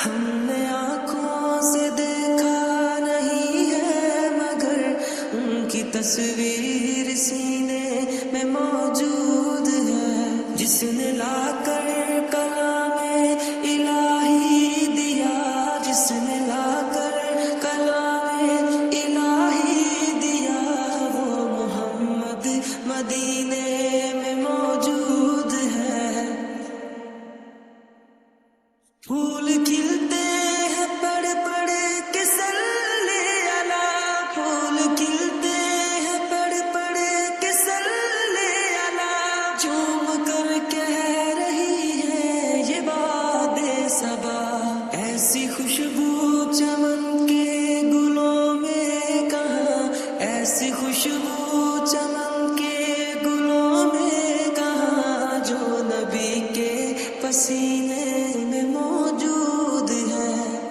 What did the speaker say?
ہم نے آنکھوں سے دیکھا نہیں ہے مگر ان کی تصویر سینے میں موجود ہے، جس نے لا کر کلام الہی دیا، جس نے لا کر کلام الہی دیا، وہ محمد مدینے میں موجود ہے۔ پھول کھلتے ہیں پڑھ پڑھ کے صلی علی، پھول کھلتے ہیں پڑھ پڑھ کے صلی علی، چوم کر کہہ رہی ہے یہ باد صبا، ایسی خوشبو